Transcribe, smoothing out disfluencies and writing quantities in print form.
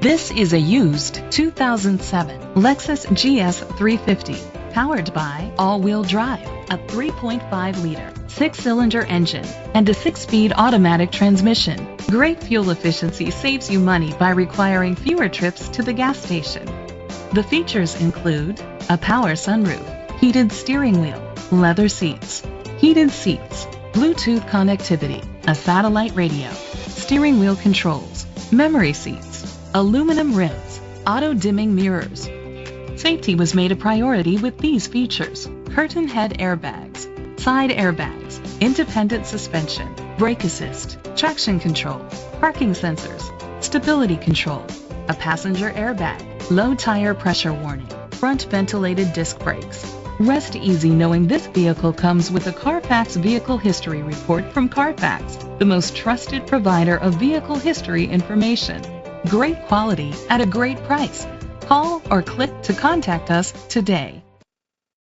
This is a used 2007 Lexus GS 350, powered by all-wheel drive, a 3.5-liter, 6-cylinder engine, and a 6-speed automatic transmission. Great fuel efficiency saves you money by requiring fewer trips to the gas station. The features include a power sunroof, heated steering wheel, leather seats, heated seats, Bluetooth connectivity, a satellite radio, steering wheel controls, memory seats, aluminum rims, auto-dimming mirrors. Safety was made a priority with these features: curtain head airbags, side airbags, independent suspension, brake assist, traction control, parking sensors, stability control, a passenger airbag, low tire pressure warning, front ventilated disc brakes. Rest easy knowing this vehicle comes with a Carfax Vehicle History Report from Carfax, the most trusted provider of vehicle history information. Great quality at a great price. Call or click to contact us today.